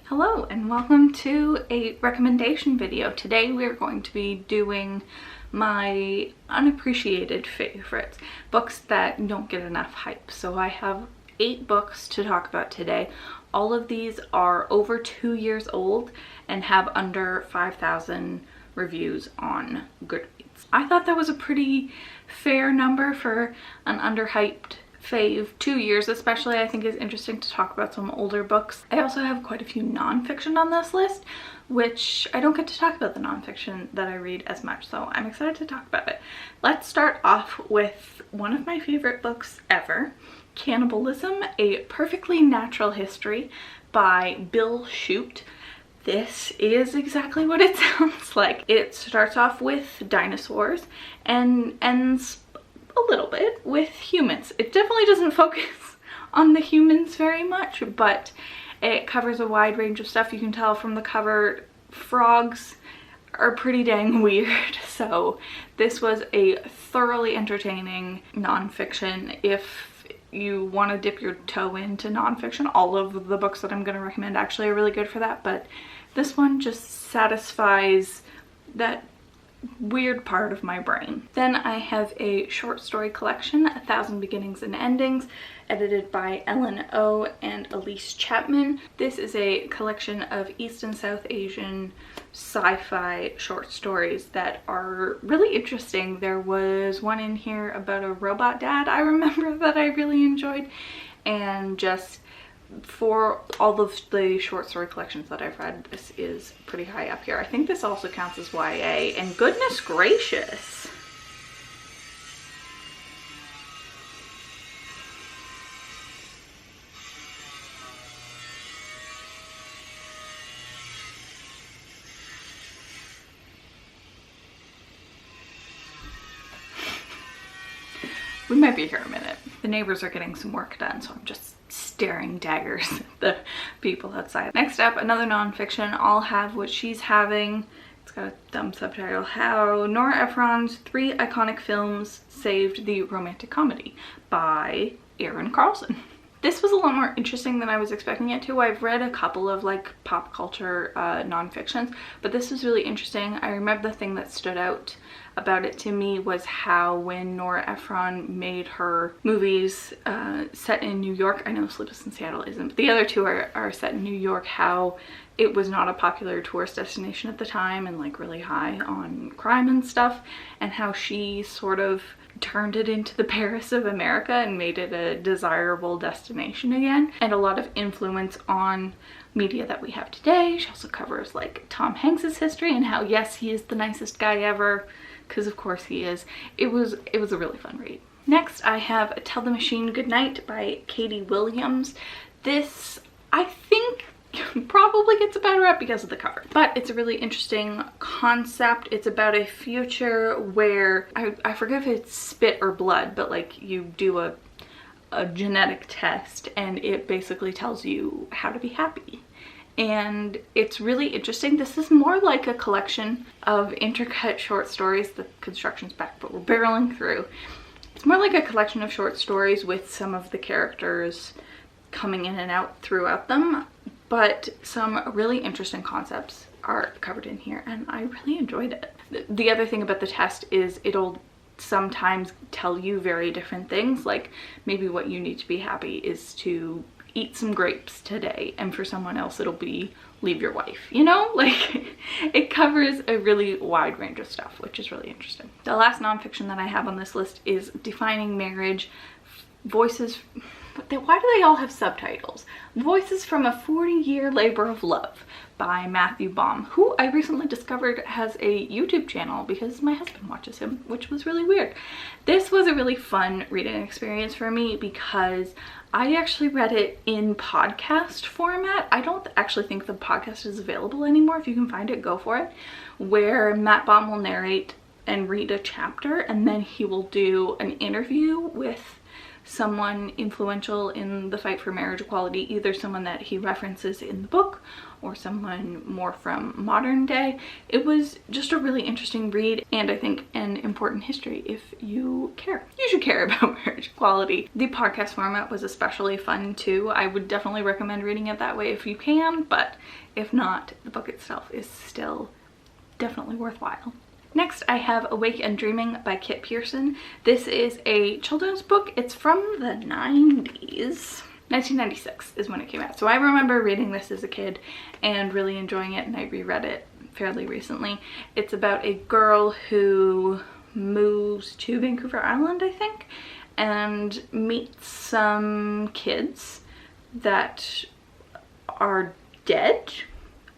Hello and welcome to a recommendation video. Today we're going to be doing my unappreciated favorites, books that don't get enough hype. So I have 8 books to talk about today. All of these are over 2 years old and have under 5,000 reviews on Goodnight. I thought that was a pretty fair number for an underhyped fave. 2 years especially I think is interesting to talk about some older books. I also have quite a few nonfiction on this list, which I don't get to talk about the nonfiction that I read as much, so I'm excited to talk about it. Let's start off with one of my favorite books ever, Cannibalism, A Perfectly Natural History by Bill Schutt. This is exactly what it sounds like. It starts off with dinosaurs and ends a little bit with humans. It definitely doesn't focus on the humans very much, but it covers a wide range of stuff. You can tell from the cover, frogs are pretty dang weird. So this was a thoroughly entertaining nonfiction. If you want to dip your toe into nonfiction, all of the books that I'm going to recommend actually are really good for that, but this one just satisfies that weird part of my brain. Then I have a short story collection, 1,000 Beginnings and Endings, edited by Ellen O and Elise Chapman. This is a collection of East and South Asian sci-fi short stories that are really interesting. There was one in here about a robot dad I remember that I really enjoyed, and just for all of the short story collections that I've read, this is pretty high up here. I think this also counts as YA, and goodness gracious. We might be here a minute. The neighbors are getting some work done, so I'm just staring daggers at the people outside. Next up, another nonfiction, I'll Have What She's Having. It's got a dumb subtitle, How Nora Ephron's 3 Iconic Films Saved the Romantic Comedy by Erin, Carlson. This was a lot more interesting than I was expecting it to. I've read a couple of like pop culture nonfictions, but this was really interesting. I remember the thing that stood out about it to me was how when Nora Ephron made her movies set in New York, I know Sleepless in Seattle isn't, but the other two are set in New York, how it was not a popular tourist destination at the time and like really high on crime and stuff, and how she sort of turned it into the Paris of America and made it a desirable destination again, and a lot of influence on media that we have today. She also covers like Tom Hanks's history and how yes, he is the nicest guy ever, because of course he is. It was a really fun read. Next I have Tell the Machine Goodnight by Katie Williams. This I think probably gets a bad rep because of the cover, but it's a really interesting concept. It's about a future where I forget if it's spit or blood, but like you do a genetic test and it basically tells you how to be happy. And it's really interesting. This is more like a collection of intercut short stories. The construction's back, but we're barreling through. It's more like a collection of short stories with some of the characters coming in and out throughout them, but some really interesting concepts are covered in here and I really enjoyed it. The other thing about the test is it'll sometimes tell you very different things, like maybe what you need to be happy is to eat some grapes today, and for someone else it'll be leave your wife, you know? Like it covers a really wide range of stuff, which is really interesting. The last nonfiction that I have on this list is Defining Marriage, Voices, why do they all have subtitles? Voices from a 40-Year Labor of Love by Matthew Baume, who I recently discovered has a YouTube channel because my husband watches him, which was really weird. This was a really fun reading experience for me because I actually read it in podcast format. I don't actually think the podcast is available anymore. If you can find it, go for it. Where Matt Baume will narrate and read a chapter, and then he will do an interview with someone influential in the fight for marriage equality, either someone that he references in the book or someone more from modern day. It was just a really interesting read, and I think an important history if you care. You should care about marriage equality. The podcast format was especially fun too. I would definitely recommend reading it that way if you can, but if not, the book itself is still definitely worthwhile. Next, I have Awake and Dreaming by Kit Pearson. This is a children's book. It's from the 90s. 1996 is when it came out. So I remember reading this as a kid and really enjoying it, and I reread it fairly recently. It's about a girl who moves to Vancouver Island, I think, and meets some kids that are dead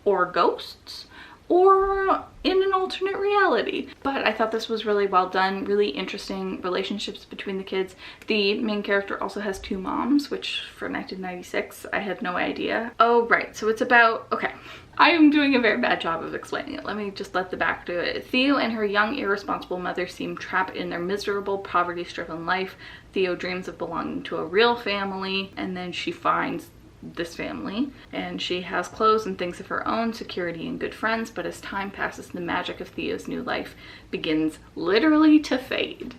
or ghosts or in an alternate reality. But I thought this was really well done, really interesting relationships between the kids. The main character also has two moms, which for 1996, I had no idea. Oh, right, so it's about, okay. I am doing a very bad job of explaining it. Let me just let the back do it. Theo and her young, irresponsible mother seem trapped in their miserable, poverty-stricken life. Theo dreams of belonging to a real family, and then she finds this family, and she has clothes and things of her own, security and good friends, but as time passes, the magic of Theo's new life begins literally to fade.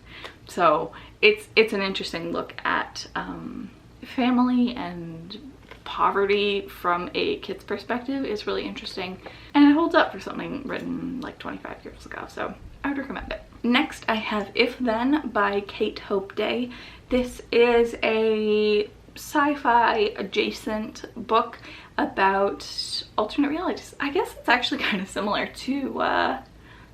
So it's an interesting look at family and poverty from a kid's perspective. Is really interesting, and it holds up for something written like 25 years ago, so I would recommend it. Next, I have If Then by Kate Hope Day. This is a sci-fi adjacent book about alternate realities. I guess it's actually kind of similar to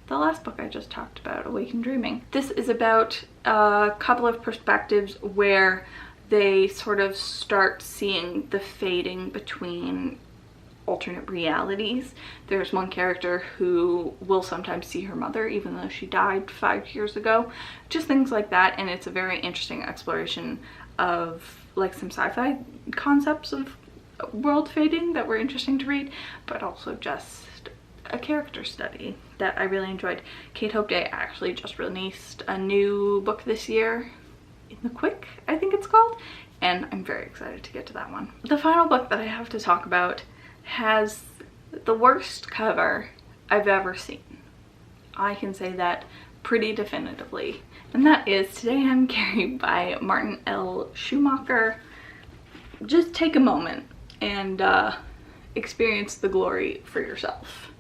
the last book I just talked about, Awake and Dreaming. This is about a couple of perspectives where they sort of start seeing the fading between alternate realities. There's one character who will sometimes see her mother even though she died 5 years ago. Just things like that, and it's a very interesting exploration of like some sci-fi concepts of world fading that were interesting to read, but also just a character study that I really enjoyed. Kate Hope Day actually just released a new book this year, In the Quick, I think it's called, and I'm very excited to get to that one. The final book that I have to talk about has the worst cover I've ever seen. I can say that pretty definitively, and that is Today I'm Carey by Martin L. Shoemaker. Just take a moment and experience the glory for yourself.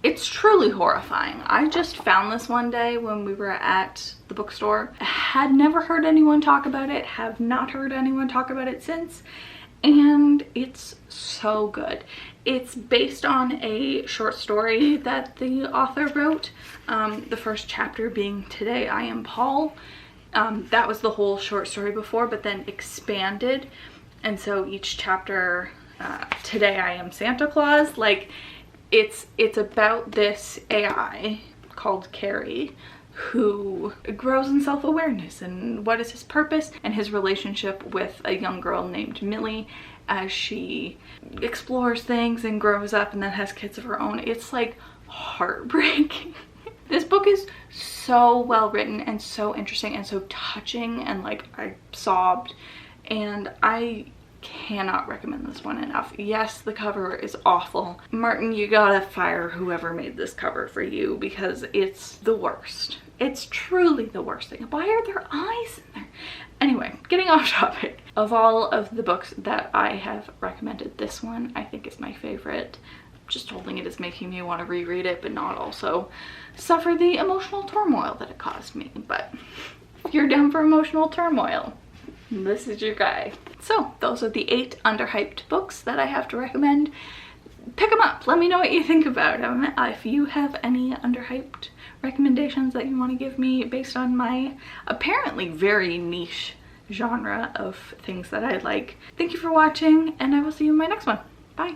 It's truly horrifying. I just found this one day when we were at the bookstore. Had never heard anyone talk about it, have not heard anyone talk about it since, and it's so good. It's based on a short story that the author wrote, the first chapter being Today I Am Paul. That was the whole short story before, but then expanded, and so each chapter, Today I Am Santa Claus, like it's about this AI called Carey who grows in self-awareness and what is his purpose, and his relationship with a young girl named Millie as she explores things and grows up and then has kids of her own. It's like heartbreaking. This book is so well written and so interesting and so touching, and like I sobbed, and I cannot recommend this one enough. Yes, the cover is awful. Martin, you gotta fire whoever made this cover for you, because it's the worst. It's truly the worst thing. Why are there eyes in there? Anyway, getting off topic. Of all of the books that I have recommended, this one I think is my favorite. Just holding it is making me want to reread it, but not also suffer the emotional turmoil that it caused me. But if you're down for emotional turmoil, this is your guy. So those are the 8 underhyped books that I have to recommend. Pick them up. Let me know what you think about them. If you have any underhyped recommendations that you want to give me based on my apparently very niche genre of things that I like. Thank you for watching, and I will see you in my next one. Bye.